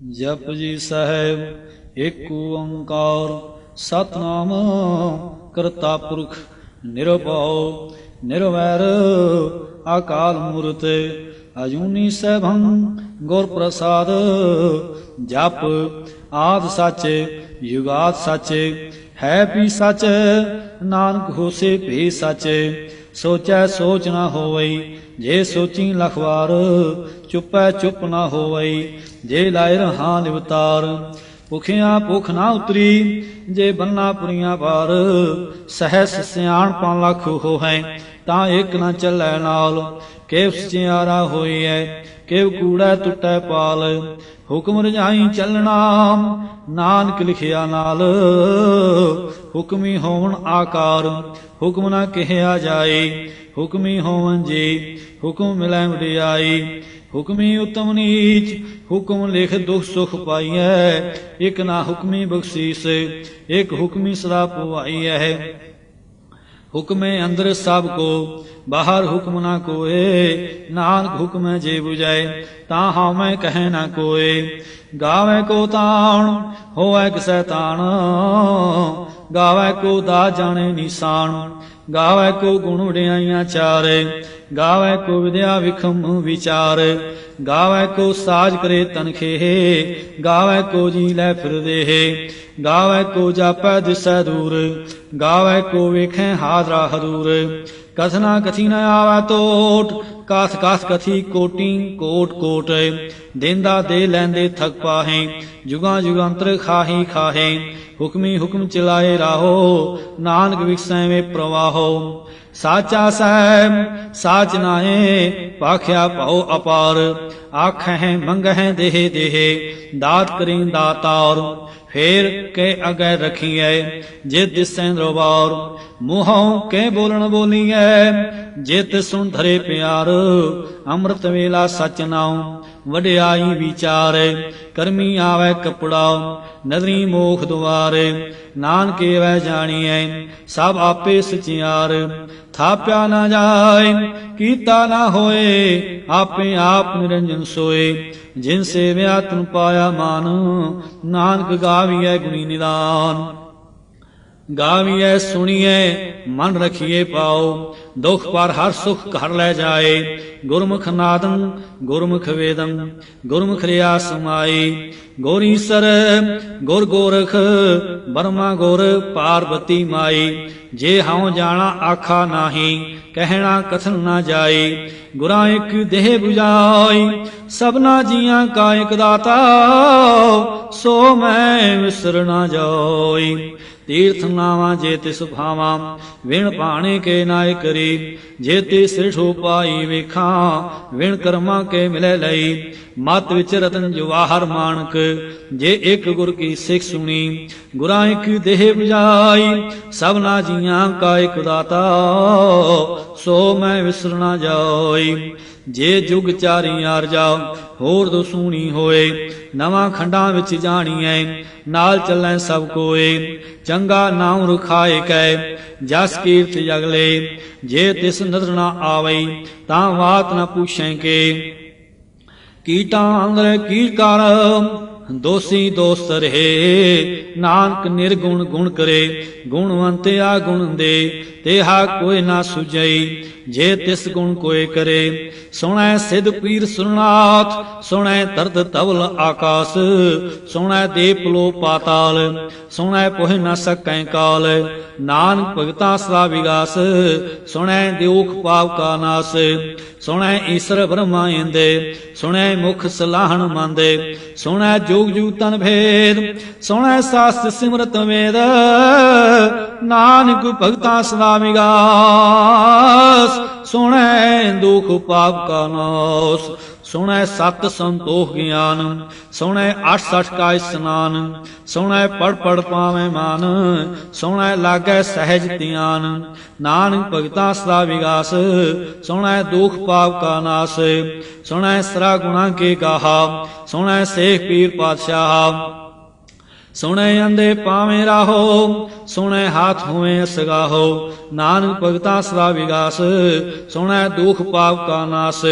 ਜਪ ਜੀ ਸਾਹਿਬ ਏਕ ਓੰਕਾਰ ਸਤਨਾਮ ਕਰਤਾ ਪੁਰਖ ਨਿਰਭਉ ਨਿਰਵੈਰ ਅਕਾਲ ਮੂਰਤ ਅਜੂਨੀ ਸੈਭੰ ਗੁਰ ਪ੍ਰਸਾਦ। ਜਪ ਆਦਿ ਸੱਚ ਯੁਗਾਦ ਸੱਚ ਹੈ ਵੀ ਸੱਚ ਨਾਨਕ ਹੋਸੇ ਭੇ ਸੱਚ। ਸੋਚੈ ਸੋਚ ਨਾ ਹੋਵਈ ਜੇ ਸੋਚੀ ਲਖ ਵਾਰ ਚੁੱਪੈ ਚੁੱਪ ਨਾ ਹੋਵਈ ਜੇ ਲਾਇ ਰਹਾ ਨਿਵਤਾਰ। ਭੁਖਿਆ ਭੁਖ ਨਾ ਉਤਰੀ ਜੇ ਬੰਨਾ ਪੁਰੀਆਂ ਪਾਰ। ਸਹਿਸ ਸਿਆਣ ਪਾਂ ਲੱਖ ਹੋਹੈ ਤਾਂ ਇੱਕ ਨਾ ਚੱਲੈ ਨਾਲ। ਕਿਵ ਸਚਿਆਰਾ ਹੋਈਐ ਕਿਵ ਕੂੜੈ ਟੁੱਟੈ ਪਾਲ। ਹੁਕਮ ਰਜਾਈ ਚੱਲਣਾ ਨਾਨਕ ਲਿਖਿਆ ਨਾਲ। ਹੁਕਮੀ ਹੋਵਣ ਆਕਾਰ ਹੁਕਮ ਨਾ ਕਿਹਾ ਜਾਏ। ਹੁਕਮੀ ਹੋਵਨ ਜੀ ਹੁਕਮ ਮਿਲੈ ਵਡਿਆਈ। ਹੁਕਮੀ ਉਤਮ ਨੀਚ ਹੁਕਮ ਲਿਖ ਦੁਖ ਸੁਖ ਪਾਈਐ। ਇਕ ਨਾ ਹੁਕਮੀ ਬਖਸ਼ੀਸ ਇਕ ਹੁਕਮੀ ਸਦਾ ਪਵਾਈਐ। ਹੁਕਮੇ ਅੰਦਰ ਸਭ ਕੋ ਬਾਹਰ ਹੁਕਮ ਨਾ ਕੋਏ। ਨਾਨਕ ਹੁਕਮੈ ਜੇ ਬੁਝੈ ਤਾਂ ਹਉਮੈ ਕਹੈ ਨਾ ਕੋਏ। ਗਾਵੈ ਕੋ ਤਾਣ ਹੋਵੈ ਕਿਸੈ ਤਾਣ ਗਾਵੈ ਕੋ ਦਾ ਜਾਣੇ ਨਿਸ਼ਾਨ। ਗਾਵੈ ਕੋ ਗੁਣ ਵਡਿਆਈਆਂ ਚਾਰ ਗਾਵੈ ਕੋ ਵਿਦਿਆ ਵਿਖਮ ਵਿਚਾਰ। ਗਾਵੈ ਕੋ ਸਾਜ ਕਰੇ ਤਨਖੇ ਗਾਵੈ ਕੋ ਜੀ ਲੈ ਫਿਰਦੇ। ਗਾਵੈ ਕੋ ਜਾਪੈ ਦਿਸੈ ਦੂਰ ਗਾਵੈ ਕੋ ਵੇਖੈ ਹਾਜ਼ਰਾ ਹਦੂਰ। ਕਥਨਾ ਕਥੀ ਨ ਆਵੈ ਟੋਟ ਕਥ ਕਥ ਕਥੀ ਕੋਟੀ ਕੋਟ ਕੋਟ। ਦੇਂਦਾ ਦੇ ਲੈਂਦੇ ਥਕ ਪਾਹੇ ਜੁਗਾਂ ਜੁਗਾਂਤਰ ਖਾਹੀ ਖਾਹੇ। ਹੁਕਮੀ ਹੁਕਮ ਚਲਾਏ ਰਾਹੋ ਨਾਨਕ ਵਿਖਸੈ ਵੇ ਪ੍ਰਵਾਹੋ। ਸਾਚਾ ਸਾਹਿਬ ਸਾਚ ਨਾਏ ਭਾਖਿਆ ਭਉ ਅਪਾਰ। ਆਖਹਿ ਮੰਗਹਿ ਦੇਹ ਦੇਹ ਦਾਤ ਕਰੀ ਦਾਤਾਰ। ਫੇਰ ਕੇ ਅਗੈ ਰਖੀਐ ਜੇ ਦਿਸੈ ਦਰਬਾਰ। ਮੂੰਹੋਂ ਕੇ ਬੋਲਣ ਬੋਲੀਐ ਜੇ ਤਿਸ ਸੁਣ ਧਰੇ ਪਿਆਰ। ਅੰਮ੍ਰਿਤ ਵੇਲਾ ਸਚ ਨਾਉ ਵਡਿਆਈ ਵਿਚਾਰ। ਕਰਮੀ ਆਵੈ ਕਪੜਾ ਨਦਰੀ ਮੋਖ ਦੁਆਰ। ਨਾਨਕੇ ਵੈ ਜਾਣੀਐ ਸਭ ਆਪੇ ਸਚਿਆਰ। ਥਾਪਿਆ ਨਾ ਜਾਏ ਕੀਤਾ ਨਾ ਹੋਏ ਆਪੇ ਆਪ ਨਿਰੰਜਨ ਸੋਏ। ਜਿਨ ਸੇਵਿਆ ਤਨ ਪਾਇਆ ਮਾਨ ਨਾਨਕ ਗਾਵੀਐ ਗੁਣੀ ਨਿਦਾਨ। ਗਾਵੀਐ ਸੁਣੀਐ ਮਨ ਰਖੀਏ ਪਾਓ ਦੁਖ ਪਰ ਹਰ ਸੁਖ ਘਰ ਲੈ ਜਾਏ। ਗੁਰਮੁਖ ਨਾਦੰ ਗੁਰਮੁਖ ਵੇਦੰ ਗੁਰਮੁਖ ਰਿਆ ਸਮਾਈ। ਗੁਰ ਈਸਰ ਗੁਰ ਗੋਰਖ ਬਰਮਾ ਗੁਰ ਪਾਰਬਤੀ ਮਾਈ। ਜੇ ਹਉ ਜਾਣਾ ਆਖਾ ਨਾਹੀ ਕਹਿਣਾ ਕਥਨ ਨਾ ਜਾਈ। ਗੁਰਾਂ ਇਕ ਦੇਹ 부ਜਾਈ ਸਭਨਾ ਜੀਆਂ ਕਾ ਇਕ ਦਾਤਾ ਸੋ ਮੈਂ ਵਿਸਰ ਨਾ ਜਾਈ। ਤੀਰਥ ਨਾਵਾਂ ਜੇ ਤਿਸ ਭਾਵਾਂ ਵਿਣ ਭਾਣੇ ਕੇ ਨਾਇ ਕਰੀ। ਜੇ ਤੇ ਸਿਰਠੋ ਪਾਈ ਵੇਖਾਂ ਵਿਣ ਕਰਮਾਂ ਕੇ ਮਿਲੈ ਲਈ। ਮਤ ਵਿੱਚ ਰਤਨ ਜਵਾਹਰ ਮਾਨਕ ਜੇ ਇੱਕ ਗੁਰ ਕੀ ਸਿੱਖ ਸੁਣੀ। ਗੁਰਾਂ ਇੱਕ ਦੇਹ 부ਜਾਈ ਸਭਨਾ ਜੀਆਂ ਕਾ ਇਕ ਦਾਤਾ ਸੋ ਮੈਂ ਵਿਸਰ ਨਾ ਜਾਈ। ਜੇ ਜੁਗ ਚਾਰੀ ਆਰਜਾ ਹੋਰ ਦਸੂਣੀ ਹੋਏ ਨਵਾਂ ਖੰਡਾਂ ਵਿੱਚ ਜਾਣੀਐ ਨਾਲ ਚੱਲੈ ਸਭ ਕੋਏ। ਚੰਗਾ ਨਾਮ ਰੁਖਾਏ ਕੈ ਜਸ ਕੀਰਤ ਜਗਲੇ। ਜੇ ਤਿਸ ਨਦਰ ਨਾ ਆਵਈ ਤਾਂ ਬਾਤ ਨਾ ਪੁੱਛੈ ਕੇ। ਕੀਟਾਂ ਅੰਦਰ ਕੀ ਕਰ ਦੋਸੀ ਦੋਸਤ ਰਹੇ। ਨਾਨਕ ਨਿਰਗੁਣ ਗੁਣ ਕਰੇ ਗੁਣਵੰਤ ਆ ਗੁਣ ਦੇ। ਤੇਹਾ ਕੋਈ ਨਾ ਸੁਝਈ ਜੇ ਤਿਸ ਗੁਣ ਕੋਏ ਕਰੇ। ਸੁਣੈ ਸਿਧ ਪੀਰ ਸੁਰਨਾਥ ਸੁਣੈ ਤਰਤ ਤਵਲ ਆਕਾਸ। ਸੁਣੈ ਦੇਪ ਲੋ ਪਾਤਾਲ ਸੁਣੈ ਪੁਹ ਨ ਸਕੈ ਕਾਲ। ਨਾਨਕ ਭਗਤਾ ਸਦਾ ਵਿਗਾਸ ਸੁਣੈ ਦਿਉਖ ਪਾਪ ਕਾ ਨਾਸ। ਸੁਣੈ ਈਸਰ ਬ੍ਰਹਮਾ ਇੰਦੇ ਸੁਣੈ ਮੁਖ ਸਲਾਹਣ ਮੰਦੇ। ਸੁਣੈ ਜੋਗ ਜੂ ਤਨ ਭੇਦ ਸੁਣੈ ਸਾਸਤ ਸਿਮਰਤ ਵੇਦ। ਨਾਨਕ ਭਗਤਾ ਸਦਾ ਵਿਗਾਸ ਸੁਣੈ ਦੁਖ ਪਾਪ ਕਾ ਨਾਸ। ਸੁਣੈ ਸਤ ਸੰਤੋਖ ਗਿਆਨ ਸੁਣੈ 68 ਕਾ ਇਸਨਾਨ। ਸੁਣੈ ਪੜ ਪੜ ਪਾਵੈ ਮਾਨ ਸੁਣੈ ਲਾਗੈ ਸਹਿਜ ਧਿਆਨ। ਨਾਨਕ ਭਗਤਾ ਸਦਾ ਵਿਗਾਸ ਸੁਣੈ ਦੁਖ ਪਾਪ ਕਾ ਨਾਸ। ਸੁਣੈ ਸਰਾ ਗੁਣਾ ਕੇ ਗਾਹਾ ਸੁਣੈ ਸੇਖ ਪੀਰ ਪਾਤਸ਼ਾਹ। ਸੁਣੇ ਅੰਦੇ ਪਾਵੇਂ ਰਾਹੋ, ਸੁਣੇ ਹਾਥ ਹੋਵੇਂ ਅਸਗਾਹੋ। ਨਾਨਕ ਭਗਤਾ ਸਦਾ ਵਿਗਾਸ, ਸੁਣੈ ਦੁਖ ਪਾਪ ਕਾ ਨਾਸ।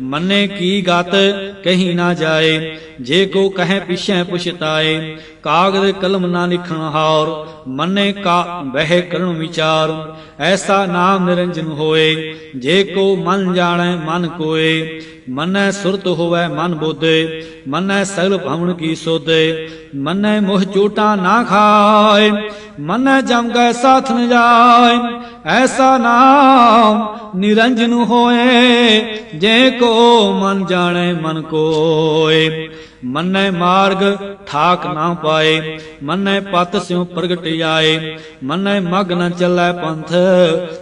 ਮੰਨੇ ਕੀ ਗਤ ਕਹੀ ਨਾ ਜਾਏ, ਜੇ ਕੋ ਕਹੈ ਪਿਛੈ ਪੁਛਤਾਏ। ਕਾਗਦ ਕਲਮ ਨਾ ਲਿਖਣ ਹਾਰ, ਮੰਨੇ ਕਾ ਬਹਿ ਕਰਨ ਵਿਚਾਰ। ਐਸਾ ਨਾਮ ਨਿਰੰਜਨ ਹੋਏ, ਜੇ ਕੋ ਮਨ ਜਾਣੈ ਮਨ ਕੋਏ। ਮੰਨੈ ਸੁਰਤ ਹੋਵੈ ਮਨ ਬੁੱਧੇ, ਮੰਨੈ ਸਗਲ ਭਵਨ ਕੀ ਸੋਧੇ। ਮੰਨੈ ਮੋਹ ਚੋਟਾ ਨਾ ਖਾਏ, ਮੰਨੈ ਜਮ ਗੈ ਸਾਥ ਨ ਜਾਏ। ਐਸਾ ਨਾਮ ਨਿਰੰਜਨ ਹੋਏ, ਜੇ ਕੋ ਮਨ ਜਾਣੈ ਮਨ ਕੋਏ। ਮੰਨੈ ਮਾਰਗ ਠਾਕ ਨਾ ਪਾਏ, ਮੰਨੈ ਪਤ ਸਿਉ ਪ੍ਰਗਟ ਆਏ। ਮੰਨੈ ਮਗ ਨ ਚੱਲੈ ਪੰਥ,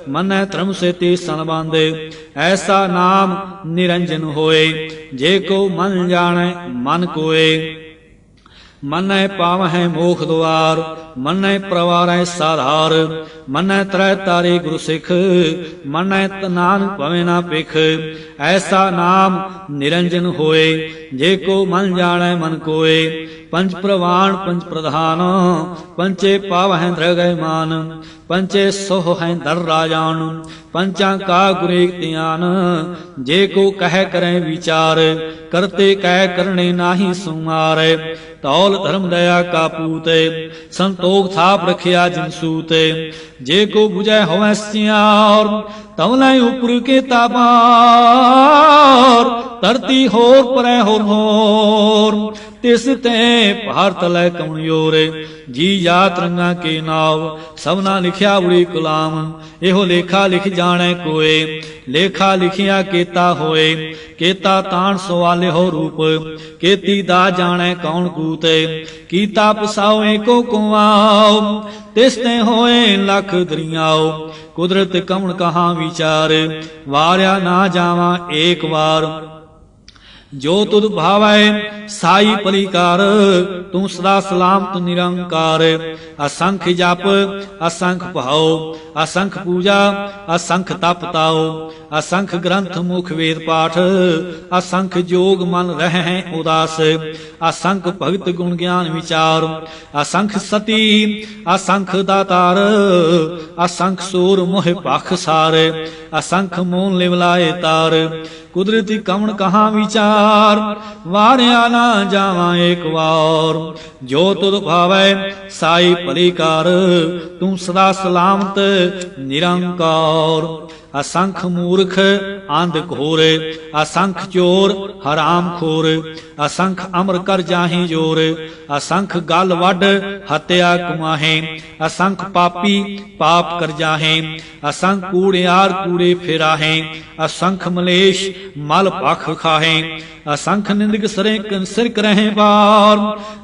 ਮੰਨੈ ਧਰਮ ਸੇਤੀ ਸਨ ਬਾਂਧੇ। ਐਸਾ ਨਾਮ ਨਿਰੰਜਨ ਹੋਏ, ਜੇ ਕੋ ਮਨ ਜਾਣੈ ਮਨ ਕੋਏ। ਮੰਨੈ ਪਾਵਹਿ ਮੋਖ ਦੁਆਰ, ਮੰਨੈ ਪ੍ਰਵਾਰੈ ਸਾਧਾਰ। ਮੰਨੈ ਤਰੈ ਤਾਰੇ ਗੁਰੂ ਸਿੱਖ, ਮੰਨੈ ਨਾਨਕ ਭਵੈ ਨਾ ਭਿਖ। ਐਸਾ ਨਾਮ ਨਿਰੰਜਨ ਹੋਏ, ਜੇ ਕੋ ਮਨ ਜਾਣੈ ਮਨ ਕੋਏ। ਪੰਚ ਪ੍ਰਵਾਣ ਪੰਚ ਪ੍ਰਧਾਨ, ਪੰਚੇ ਪਾਵਹਿ ਦ੍ਰਗੈ ਮਾਨ। ਪੰਚੇ ਸੋਹ ਹੈ ਦਰ ਰਾਜਾਨ, ਪੰਚਾਂ ਕਾ ਗੁਰੇਕ ਧਿਆਨ। ਜੇ ਕੋ ਕਹਿ ਕਰੈ ਵਿਚਾਰ, ਕਰਤੇ ਕਹਿ ਕਰਨੇ ਨਾਹੀ ਸੁਮਾਰ। ਤੌਲ ਧਰਮ ਦਇਆ ਕਾ ਪੂਤੇ, ਸੰਤੋਖ ਥਾਪ ਰਖਿਆ ਜਿਨ ਸੂਤੇ। ਜੇ ਕੋ ਬੁਝੈ ਹੋਵੈ ਸਿਆਰ, ਤਵਲੇ ਉਪਰ ਕੇ ਤਾਪਾਰ। ਧਰਤੀ ਹੋਰ ਪਰੈ ਹੋਰ ਹੋਰ, ਤਿਸ ਤੇ ਭਾਰ ਤਲੈ ਕਉਣ ਜੋਰੇ। ਜੀ ਜਾਤ ਰੰਗਾ ਕੇ ਨਾਵ, ਸਭਨਾ ਲਿਖਿਆ ਬੁੜੀ ਗੁਲਾਮ। ਇਹੋ ਲੇਖਾ ਲਿਖ ਜਾਣੈ ਕੋਏ, ਲੇਖਾ ਲਿਖਿਆ ਕੇਤਾ ਹੋਏ। ਕੇਤਾ ਤਾਣ ਸਵਾਲੇ ਹੋ ਰੂਪ, ਕੇਤੀ ਦਾ ਜਾਣੈ ਕੌਣ ਕੂਤੇ। ਕੀਤਾ ਪਸਾਓ ਏਕੋ ਕੁਆਓ, ਤਿਸ ਤੇ ਹੋਏ ਲੱਖ ਦਰਿਆਓ। ਕੁਦਰਤ ਕਵਣ ਕਹਾਂ ਵਿਚਾਰ, ਵਾਰਿਆ ਨਾ ਜਾਵਾਂ ਏਕ ਵਾਰ। ਜੋ ਤੁਧ ਭਾਵੈ ਸਾਈ ਪਲਿਕਾਰ, ਤੂੰ ਸਦਾ ਸਲਾਮਤ ਨਿਰੰਕਾਰ। ਅਸੰਖ ਜਪ ਅਸੰਖ ਭਾਉ, ਅਸੰਖ ਪੂਜਾ ਅਸੰਖ ਤਪ ਤਾਉ। ਅਸੰਖ ਗ੍ਰੰਥ ਮੁਖ ਵੇਦ ਪਾਠ, ਅਸੰਖ ਜੋਗ ਮਨ ਰਹਿ ਉਦਾਸ। ਅਸੰਖ ਭਗਤ ਗੁਣ ਗਿਆਨ ਵਿਚਾਰ, ਅਸੰਖ ਸਤੀ ਅਸੰਖ ਦਾਤਾਰ। ਅਸੰਖ ਸੂਰ ਮੋਹ ਪਖ ਸਾਰ, ਅਸੰਖ ਮੋਨ ਲਿਵਲਾਏ ਤਾਰ। ਕੁਦਰਤੀ ਕਵਣ ਕਹਾਂ ਵਿਚਾਰ, ਵਾਰਿਆ ਨਾ ਜਾਵਾਂ ਏਕ ਵਾਰ। ਜੋ ਤੁਧ ਭਾਵੈ ਸਾਈ ਭਲੀ ਕਾਰ, ਤੂੰ ਸਦਾ ਸਲਾਮਤ ਨਿਰੰਕਾਰ। ਅਸੰਖ ਮੂਰਖ ਅੰਧ ਘੋਰ, ਅਸੰਖ ਚੋਰ ਹਰਾਮ ਖੋਰ। ਅਸੰਖ ਅਮਰ ਕਰ ਜਾਹੀ ਜੋਰ, ਅਸੰਖ ਗਲ ਵੱਢ ਹਤਿਆ ਕੁਮਾਹੇ। ਅਸੰਖ ਪਾਪੀ ਪਾਪ ਕਰ ਜਾਹੇ, ਅਸੰਖ ਕੂੜਿਆਰ ਕੂੜੇ ਫਿਰਾਹੇ। ਅਸੰਖ ਮਲੇਸ਼ ਮਲ ਭਖ ਖਾਹੇ, ਅਸੰਖ ਨਿੰਦਕ ਸਰੇ ਸਿਰ ਕਰਹਿ ਬਾਰ।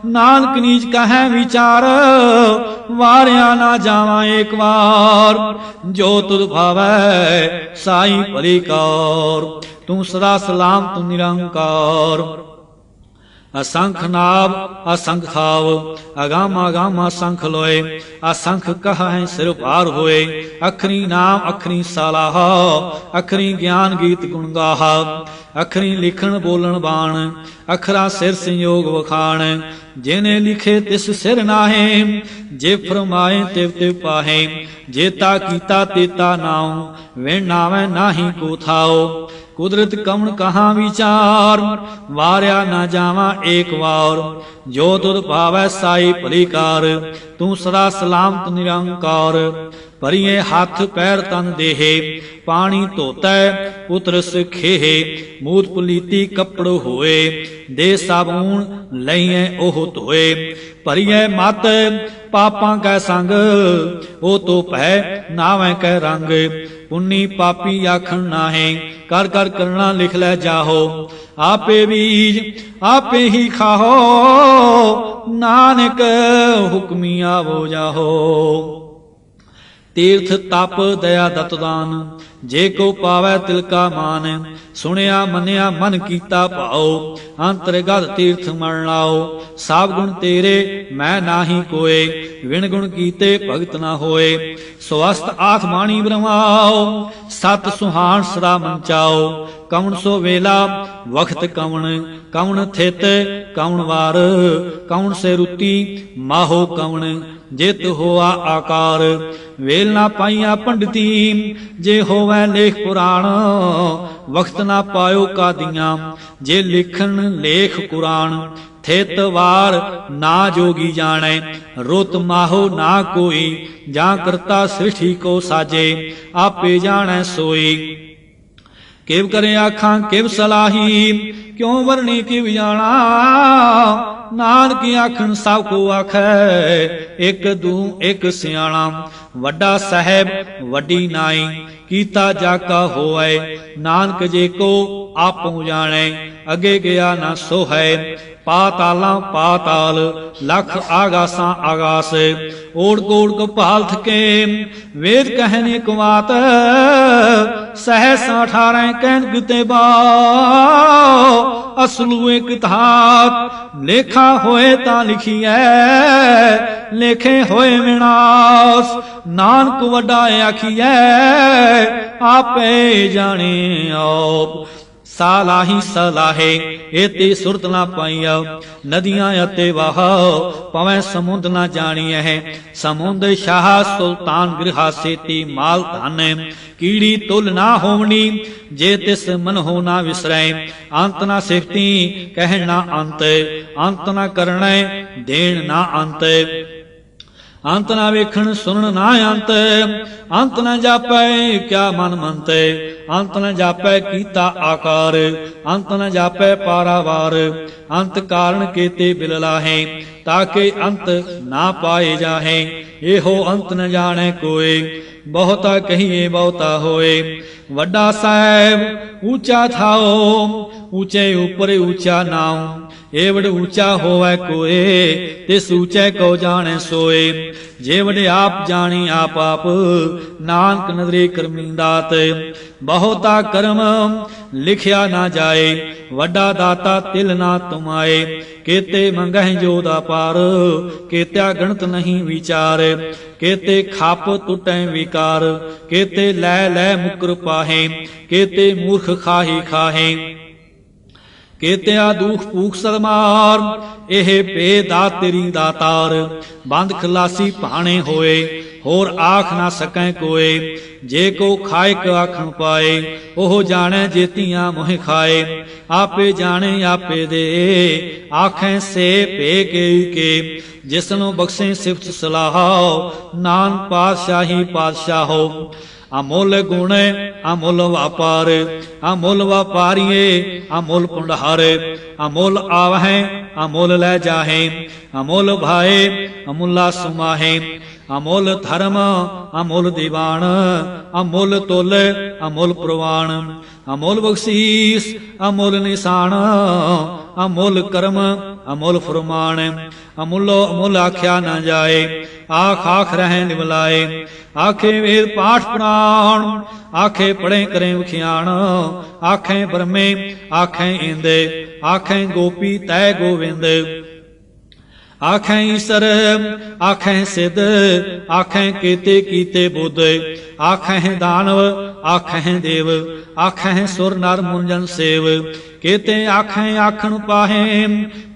ਨਾਨਕ ਨੀਚ ਕਹੈ ਵਿਚਾਰ, ਵਾਰਿਆ ਨਾ ਜਾਵਾਂ ਏਕ ਵਾਰ। ਜੋ ਤੁਧ ਭਾਵੈ ਸਾਈ ਭਲੀ ਕਾਰ, ਤੂੰ ਸਦਾ ਸਲਾਮਤ ਨਿਰੰਕਾਰ। ਅਸੰਖ ਨਾਭ ਅਸੰਖ ਖਾਵ, ਅਗਾਮ ਅਗਾਮ ਅਸੰਖ ਲੋਏ। ਅਸੰਖ ਕਹੈ ਸਿਰ ਭਾਰ ਹੋਏ, ਅਖਰੀ ਨਾਮ ਅਖਰੀ ਸਲਾਹ। ਅਖਰੀ ਗਿਆਨ ਗੀਤ ਗੁਣ ਗਾਹਾ, ਅਖਰੀ ਲਿਖਣ ਬੋਲਣ ਬਾਣ। ਅਖਰਾ ਸਿਰ ਸੰਯੋਗ ਵਖਾਣ, ਜਿਨੇ ਲਿਖੇ ਤਿਸ ਸਿਰ ਨਾਹੇ। ਜੇ ਫਰਮਾਏ ਤਿਵ ਤਿਵ ਪਾਹੇ, ਜੇਤਾ ਕੀਤਾ ਤੇਤਾ ਨਾਉ। ਵਿਣ ਨਾਵੈ ਨਾਹੀ ਕੋ ਥਾਉ, ਕੁਦਰਤ ਕਵਣ ਕਹਾਂ ਵਿਚਾਰ। ਵਾਰਿਆ ਨਾ ਜਾਵਾਂ ਏਕ ਵਾਰ। ਜੋ ਤੁਧ ਭਾਵੈ ਸਾਈ ਭਲੀ ਕਾਰ, ਤੂੰ ਸਦਾ ਸਲਾਮਤ ਨਿਰੰਕਾਰ। ਭਰੀਏ ਹੱਥ ਪੈਰ ਤਨ ਦੇਹੇ, ਪਾਣੀ ਧੋਤੈ ਪੁੱਤਰ ਸਿਖੇਹੇ। ਮੂਤ ਪੁਲੀਤੀ ਕੱਪੜ ਹੋਏ, ਦੇ ਸਾਬੂਨ ਲਈਐ ਉਹ ਧੋਏ। ਭਰੀਐ ਮਤ ਪਾਪਾਂ ਕੈ ਸੰਗ, ਉਹ ਤੋ ਭੈ ਨਾਵੈ ਕੈ ਰੰਗ। ਪੁੰਨੀ ਪਾਪੀ ਆਖਣ ਨਾਹੇ, ਕਰ ਕਰ ਕਰਣਾ ਲਿਖ ਲੈ ਜਾਹੋ। ਆਪੇ ਬੀਜ ਆਪੇ ਹੀ ਖਾਹੋ, ਨਾਨਕ ਹੁਕਮੀ ਆਵੋ ਜਾਹੋ। ਤੀਰਥ ਤਪ ਦਇਆ ਦਤ ਦਾਨ, ਜੇ ਕੋ ਪਾਵੈ ਤਿਲ ਕਾ ਮਾਨ। ਸੁਣਿਆ ਮੰਨਿਆ ਮਨ ਕੀਤਾ ਭਾਉ, ਅੰਤਰਗਤ ਤੀਰਥ ਮਣ ਲਾਓ। ਸਭ ਗੁਣ ਤੇਰੇ ਮੈਂ ਨਾਹੀ ਕੋਏ, ਵਿਣ ਗੁਣ ਕੀਤੇ ਭਗਤ ਨਾ ਹੋਏ। ਸਵਸਤ ਆਥ ਬਾਣੀ ਬ੍ਰਹਮਾਓ, ਸਤ ਸੁਹਾਣ ਸਦਾ ਮਨ ਚਾਓ। ਕਵਣ ਸੋ ਵੇਲਾ ਵਖਤ ਕਵਣ ਕਵਣ ਥਿਤ ਕਵਣ ਵਾਰ ਕਵਣ ਸੇ ਰੁੱਤੀ ਮਾਹੋ ਕਵਣ ਜਿਤ ਹੋਆ ਆਕਾਰ ਵੇਲ ਨਾ ਪਾਈਆ ਪੰਡਤੀ ਜੇ ਹੋਵੈ ਲੇਖ ਪੁਰਾਣ ਵਖਤ ਨਾ ਪਾਇਓ ਕਾਦੀਆਂ ਜੇ ਲਿਖਣ ਲੇਖ ਕੁਰਾਨ ਥਿਤ ਵਾਰ ਨਾ ਜੋਗੀ ਜਾਣੈ ਰੁੱਤ ਮਾਹੋ ਨਾ ਕੋਈ ਜਾਂ ਕਰਤਾ ਸ੍ਰਿਸ਼ਟੀ ਕੋ ਸਾਜੇ ਆਪੇ ਜਾਣੈ ਸੋਈ ਕਿਵ ਕਰੇ ਆਖਾਂ ਕਿਵ ਸਲਾਹੀ ਕਿਉ ਵਰਣੀ ਕਿਵ ਜਾਣਾ ਨਾਨਕ ਆਖਣ ਸਭ ਕੋ ਆਖੈ ਇਕ ਦੂ ਇਕ ਸਿਆਣਾ ਵੱਡਾ ਸਾਹਿਬ ਵੱਡੀ ਨਾਈ ਕੀਤਾ ਜਾਕਾ ਹੋਏ ਨਾਨਕ ਜੇ ਕੋ ਆਪੋ ਜਾਣੈ ਅਗੇ ਗਿਆ ਨਾ ਸੋ ਹੈ ਪਾਤਾਲਾਂ ਪਾਤਾਲ ਲਖ ਆਗਾਸਾਂ ਆਗਾਸ ਓੜ ਕੋੜ ਕਪਾਲ ਥਕੇ ਵੇਦ ਕਹਿਨ ਇਕ ਬਾਤ ਸਹਿਸ 18 ਕਹਿਨ ਕਿਤੇ ਬਾ ਅਸਲੂ ਇਕ ਧਾਤ ਲੇਖਾ ਹੋਏ ਤਾਂ ਲਿਖੀਐ ਲੇਖੇ ਹੋਏ ਵਿਨਾਸ਼ ਨਾਨਕ ਵੱਡਾ ਆਖੀਐ ਆਪੇ ਜਾਣੇ ਆਪ ਸਾਲਾਹੀ ਸਲਾਹੇ ਏਤੇ ਸੁਰਤ ਨਾ ਪਾਈਆ ਨਦੀਆਂ ਅਤੇ ਵਾਹ ਪਵੈ ਸਮੁੰਦ ਨਾ ਜਾਣੀਐ ਸਮੁੰਦ ਸ਼ਾਹ ਸੁਲਤਾਨ ਗ੍ਰਹਾਸੇ ਤੀ ਮਾਲ ਧਨ ਕੀੜੀ ਤੁਲ ਨਾ ਹੋਵਣੀ ਜੇ ਤਿਸ ਮਨ ਹੋ ਨਾ ਵਿਸਰੈ ਅੰਤ ਨਾ ਸਿਫਤੀ ਕਹਿਣ ਨਾ ਅੰਤ ਅੰਤ ਨਾ ਕਰਣੈ ਦੇਣ ਨਾ ਅੰਤ ਅੰਤ ਨਾ ਵੇਖਣ ਸੁਣਨ ਨਾ ਅੰਤ ਅੰਤ ਨਾ ਜਾਪੈ ਕਿਆ ਮਨ ਮੰਤੈ ਅੰਤ ਨ ਜਾਪੈ ਕੀਤਾ ਆਕਾਰ ਅੰਤ ਨ ਜਾਪੈ ਪਾਰਾਵਾਰ ਅੰਤ ਕਾਰਨ ਕੇਤੇ ਬਿਲ ਲਾਹੇ ਤਾਕੇ ਅੰਤ ਨਾ ਪਾਏ ਜਾਹੇ ਇਹੋ ਅੰਤ ਨ ਜਾਣੈ ਕੋਏ ਬਹੁਤਾ ਕਹੀਏ ਬਹੁਤਾ ਹੋਏ ਵੱਡਾ ਸਾਹਿਬ ਊਚਾ ਥਾਓ ਊਚੇ ਉਪਰ ਊਚਾ ਨਾਉ ਏਵੜ ਊਚਾ ਹੋਵੈ ਕੋਏ ਤਿਸ ਊਚੈ ਕੋ ਜਾਣੈ ਸੋਏ ਜੇਵੜ ਆਪ ਜਾਣੀ ਆਪ ਆਪ ਨਾਨਕ ਨਦਰੇ ਕਰਮੀ ਦਾਤ ਬਹੁਤਾ ਕਰਮ ਲਿਖਿਆ ਨਾ ਜਾਏ ਵੱਡਾ ਦਾਤਾ ਤਿਲ ਨਾ ਤੁਮਾਏ ਕੇਤੇ ਮੰਗਹਿ ਜੋ ਦਾ ਪਾਰ ਕੇਤਿਆ ਗਣਤ ਨਹੀਂ ਵਿਚਾਰ ਕੇਤੇ ਖਾਪ ਟੁਟੈ ਵਿਕਾਰ ਕੇਤੇ ਲੈ ਲੈ ਮੁਕਰ ਪਾਹੇ ਕੇਤੇ ਮੂਰਖ ਖਾਹੀ ਖਾਹੇ ਕੇਤਿਆ ਦੁਖ ਭੂਖ ਸਦਮਾਰ ਇਹ ਭੇ ਦਾਤ ਤੇਰੀ ਦਾਤਾਰ ਬੰਦ ਖਲਾਸੀ ਭਾਣੇ ਹੋਏ ਹੋਰ ਆਖ ਨਾ ਸਕੈ ਕੋਏ ਜੇ ਕੋ ਖਾਇਕ ਆਖਣ ਪਾਏ ਉਹ ਜਾਣੈ ਜੇਤੀਆਂ ਮੋਹਿ ਖਾਏ ਆਪੇ ਜਾਣੇ ਆਪੇ ਦੇ ਆਖੈ ਸੇ ਭੇ ਕੇ ਜਿਸਨੂੰ ਬਖਸ਼ੇ ਸਿਫਤ ਸਲਾਹੋ ਨਾਨਕ ਪਾਤਸ਼ਾਹੀ ਪਾਤਸ਼ਾਹੋ ਅਮੁੱਲ ਗੁਣ ਅਮੁੱਲ ਵਾਪਾਰ ਅਮੁੱਲ ਵਾਪਾਰੀਏ ਅਮੁੱਲ ਪੁੰਡਹਾਰ ਅਮੁੱਲ ਆਵਹਿ ਅਮੁੱਲ ਲੈ ਜਾਹੇ ਅਮੁੱਲ ਭਾਏ ਅਮੁੱਲਾ ਸੁਮਾਹੇ ਅਮੁੱਲ ਧਰਮ ਅਮੁੱਲ ਦੀਵਾਨ ਅਮੁੱਲ ਤੁਲ ਅਮੁੱਲ ਪ੍ਰਵਾਨ ਅਮੁੱਲ ਬਖਸ਼ੀਸ ਅਮੁੱਲ ਨਿਸ਼ਾਨ ਅਮੁੱਲ ਕਰਮ ਅਮੁੱਲ ਫਰਮਾਨ ਅਮੁੱਲੋ ਅਮੁੱਲ ਆਖਿਆ ਨਾ ਜਾਏ ਆਖ ਆਖ ਰਹਿ ਨਿਵਲਾਏ ਆਖੇ ਵੇਦ ਪਾਠ ਪੁਰਾਣ ਆਖੇ ਪੜੇ ਕਰੇ ਵਿਖਿਆਣ ਆਖੇ ਬ੍ਰਹਮੇ ਆਖੇ ਇੰਦੇ ਆਖੇ ਗੋਪੀ ਤੈ ਗੋਵਿੰਦ ਆਖੈ ਈਸਰ ਆਖੈ ਸਿਧ ਆਖੈ ਕੇਤੇ ਕੀਤੇ ਬੁੱਧ ਆਖੈ ਦਾਨਵ ਆਖੈ ਦੇਵ ਆਖੈ ਸੁਰ ਨਰ ਮੁੰਜਨ ਸੇਵ ਕੇਤੇ ਆਖੈ ਆਖਣ ਪਾਹੇ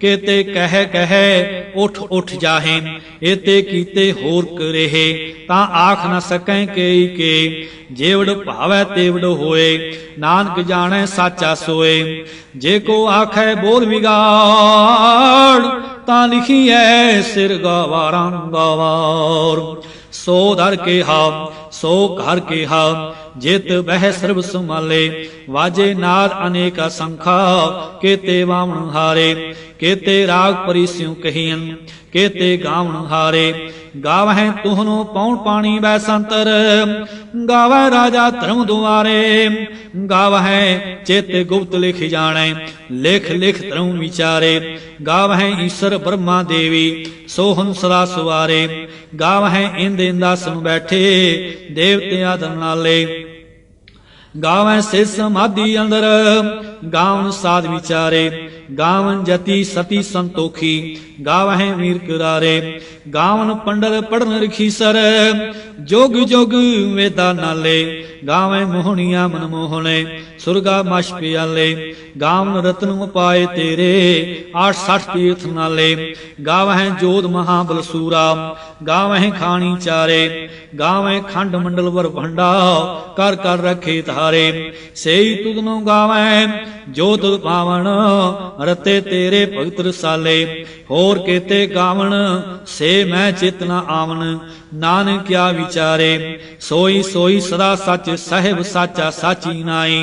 ਕੇਤੇ ਕਹਿ ਕਹਿ ਉਠ ਉਠ ਜਾਹੇ ਏਤੇ ਕੀਤੇ ਹੋਰ ਕਰੇਹੇ ਤਾਂ ਆਖ ਨ ਸਕੈ ਕੇਈ ਕੇ ਜੇਵੜ ਭਾਵੈ ਤੇਵੜ ਹੋਏ ਨਾਨਕ ਜਾਣੈ ਸਾਚਾ ਸੋਏ ਜੇ ਕੋ ਆਖੈ ਬੋਲ ਵਿਗਾੜ ਤਾਂ ਲਿਖੀਐ ਸਿਰ ਗਵਾਰਾਂ ਗਵਾਰ ਸੋ ਧਰ ਕੇ ਹਾ ਸੋ ਘਰ ਕੇ ਹਾ ਜਿਤ ਬਹਿ ਸਰਬ ਸੁਮਾਲੇ ਵਾਜੇ ਨਾਦ ਅਨੇਕਾ ਸੰਖਾ ਕੇਤੇ ਵਾਵਣ ਹਾਰੇ ਕੇਤੇ ਰਾਗ ਪਰਿਸਿਉ ਕਹੀਨ ਕੇਤੇ ਗਾਵਣ ਹਾਰੇ ਗਾਵਹਿ ਤੁਹਨੂੰ ਪੌਣ ਪਾਣੀ ਬੈ ਸੰਤਰ ਗਾਵਹਿ ਰਾਜਾ ਧਰਮ ਦੁਆਰੇ ਗਾਵਹਿ ਚਿਤ ਗੁਪਤ ਲਿਖ ਜਾਣੈ ਲਿਖ ਲਿਖ ਧਰਮ ਵਿਚਾਰੇ ਗਾਵਹਿ ਈਸ਼ਰ ਬ੍ਰਹਮਾ ਦੇਵੀ ਸੋਹਨ ਸਦਾ ਸੁਵਾਰੇ ਗਾਵਹਿ ਇੰਦ ਇੰਦਾਸਨ ਬੈਠੇ ਦੇਵਤੇ ਆਦਨ ਨਾਲੇ ਗਾਵੈ ਸਿਰ ਸਮਾਧੀ ਅੰਦਰ गावन साध विचारे, गावन जति सती संतोखी, गावहें वीर करारे, गावन पंडल पढ़न रखीसर, जोग जोग वेदा नाले, गावें मोहनिया मनमोहने, सुरगा मश प्याले, गावन रत्न उपाय तेरे, 860 तीर्थ नाले, गावहें जोध महाबल सूरा, गावहें खानी चारे, गावें खंड मंडल वर भंडा, कर कर रखे धारे, सेई तुदनो गावें जो तुद पावन, रते तेरे भगत रसाले, होर केते गावन से मैं चित न आवन, नानक क्या विचारे, सोई सोई सदा सच साहिब साचा साची नाई,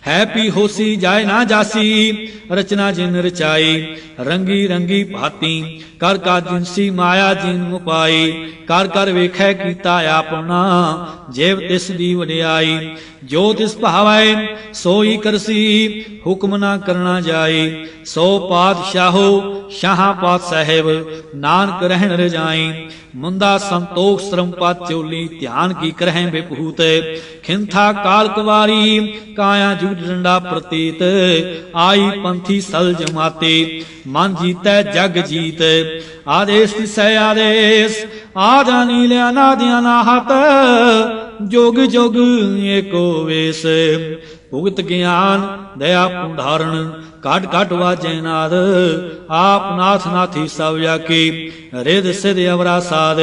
है पी होसी जाए ना जासी, रचना जिन रचाई, रंगी रंगी भाती, कर का जिनसी माया जिन उपाई, कर कर वेखै कीता आपना, जेव तिस दी वडियाई, जो तिस भावै सोई करसी, हुक्म ना करना जाई, सो पातशाहो शाह पात साहेब, नानक रहन रजाई, मुंदा संतोख श्रम पात चोली, ध्यान की करहें बेभूत, खिंथा काल कुवारी, काया जूट डंडा प्रतीत, आई पंथी सल जमाते, मन जीतै जग जीत, आदेश तिसै आदेश, आजा नील अनादिया नाहत, जोग जोग एको वेश, भुगत ज्ञान दया पुंधारण, काट काट वाजै नाद, आप नाथ नाथी सब जाकी, रिद सिद्ध अवरा साध,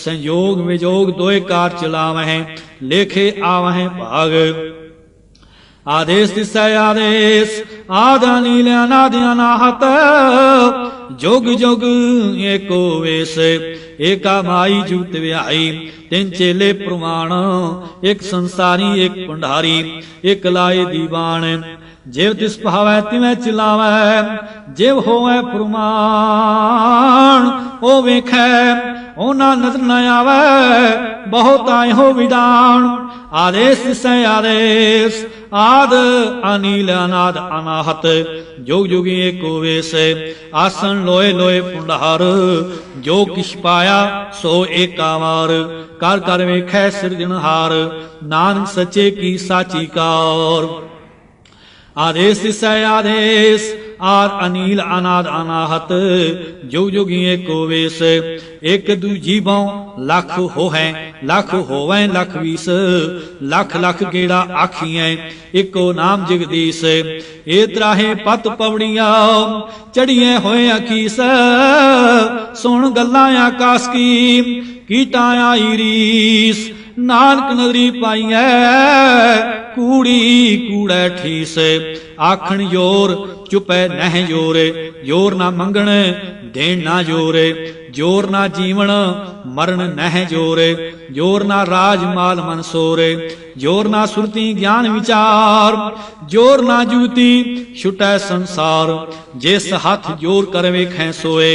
संयोग विजोग दोय कार चलावहें, लेखे आवहें भाग, आदेश दिसै आदेश, आदा नील अनादि अनाहत, जोग जोग एको वेश, एका माई जूत व्याई, तिन चेले प्रमाण, एक संसारी एक भंडारी, एक लाए दीवान, जेव तिस भावै तिवै चलावै, जेव होवै प्रमाण, ओ वेखै ओना नजर न आवै, बहुत आए हो विदान, आदेश दिसै आदेश, आद अनील अनाद अनाहत, जोग जोगी एको वेश, आसन लोए लोए पुंडार, जो किश पाया सो एकावार, कर कर वेखै सिरजनहार, नानक सच्चे की साची कार, आदेश दिसै आदेश, आद अनील अनाद अनाहत, जोग जोगी एको वेश, एक दूजी बौ लख होहै, लख होवै लख बीस, लख लख गेड़ा आखियैं, एको नाम जगदीश, ए त्राहे पत पवड़िया, चढ़िए होए अकीस, सुन गल्लां आकाश की, कीटा आई रीस, नानक नदरी पाइयै, कूड़ी कूड़ै ठीस, आखण जोर चुपै नह जोर, जोर ना मंगण देण ना जोर, जोर ना जीवन मरण नह जोर, जोर ना राज माल मनसोर, जोर ना सुरती ज्ञान विचार, जोर ना जूती छुटै संसार, जिस हाथ जोर कर वेखै सोए,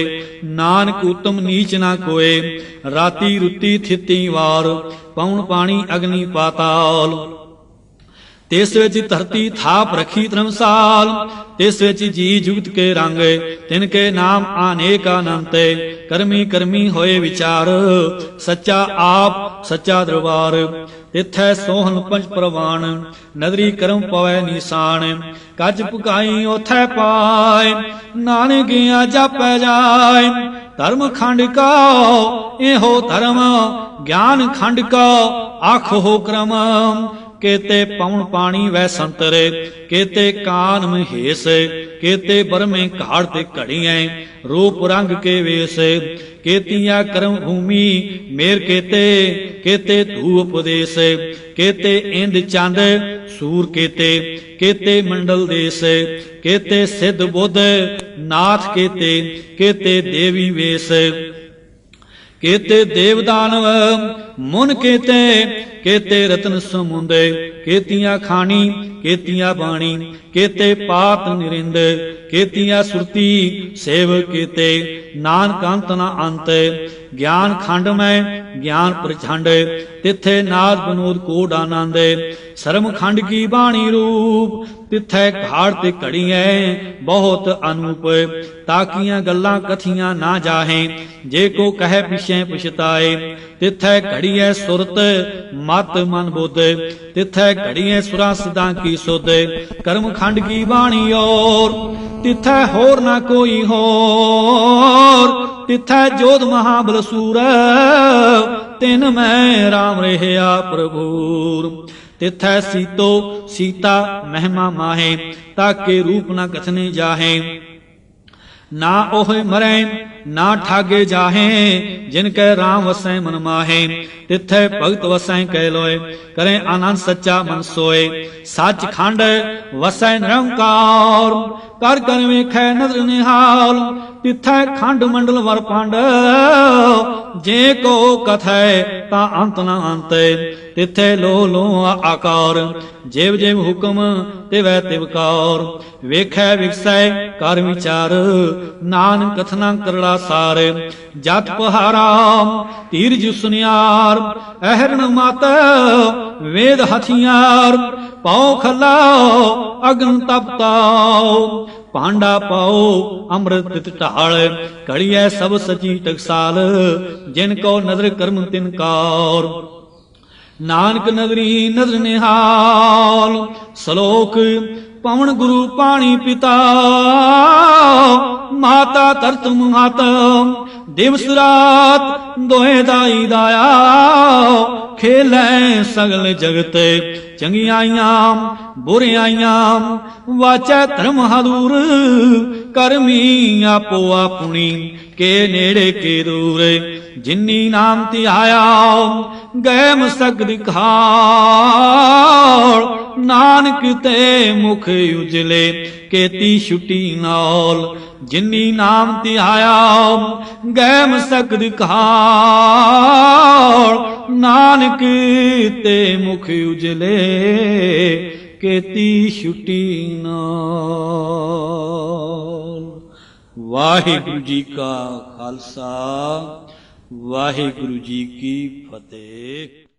नानक उत्तम नीच ना कोए, राती रुती थिती वार, पौन पानी अग्नि पाताल, तिस विच धरती थाप रखी धर्मसाल, तिस विच जी जुगत के रंग, तिनके नाम अनेक अनंत, करमी करमी होए विचार, सच्चा आप सच्चा दरबार, तिथै सोहन पंच प्रवान, नदरी करम पवै निशान, कज पुकाई ओथै पाए, नानक गया जापै जाय, धर्म खंड का एहो धर्म, ज्ञान खंड का आखो क्रम, केते पवन पानी वै संतरे, केते कान महेश, केते बरमे घाड़ ते घड़ियां, रूप रंग के वेश, केतिया कर्म भूमि मेर केते, केते धूप देश, केते इंद चंद सूर केते, केते मंडल देश, केते सिद्ध बुद्ध नाथ केते, केते देवी वेश, केते देव दानव मुन केते, केते रतन समुंदे, केतियां खानी केतियां बाणी, केते पात निरिंद, केतियां सुरती सेव केते, नानक अंत न अंत, ज्ञान खंड में ज्ञान प्रचंड, तिथे नाद विनोद कोड आनंद, शर्म खंड की बाणी रूप, तिथे घाड़ ते घड़ियां बहुत अनूप, ताकियां गल्लां कथियां ना जाहें, जे को कहे पिछे पछताए, तिथै घड़िए सुरत मत मन बुध, तिथै घड़िए सुरा सिद्धां की सुध, कर्म खंड की बाणी और तिथै होर न कोई होर, तिथै जोध महाबल सूर, तिन मैं राम रहिया प्रभुर। तिथै सीतो सीता महिमा माहे, ताके रूप न कथने जाहे, ना ओह मरै ना ठागे जाहे, जिनके राम वसै मन माहे। तिथै भगत वसै कह लोए, करे आनंद सच्चा मन सोए, सच खंड वसै निरंकार, कर कर वेखै नजर निहाल। तिथै खंड मंडल वर पांड, जे को कथै ता अंत न अंत। तिथै लो लो आकार, जेव जेव हुक्म तिवै तिवकार। वेखै विकसै कर विचार, नानक कथना करड़ा सार। जत पहारा तीरज सुनियार, अहरण मत वेद हथियार। पाओ खला अग्न तपताओ, पांडा पाओ अमृत ढाल। घड़िए सब सची टकसाल, जिनको नजर कर्म तिनकार। नानक नगरी नजर निहाल, सलोक पवन गुरु पाणी पिता। माता तरत माता, दिवस रात दोहे दाई दाया। खेलै सगल जगत, चंगियाइयां बुरियाइयां। वाचै धर्म हदूर, करमी आपो आपुनी। के नेड़े के दूर, जिन्नी नाम धियाया गए मस्तक दिखाल। नानक ते मुख उजले, केती छुट्टी नाल। जिन्नी नाम धियाया गए मस्तक दिखाल। नानक ते मुख उजले, केती छुट्टी नाल। वाहिगुरु जी का खालसा, वाहिगुरु जी की फतेह।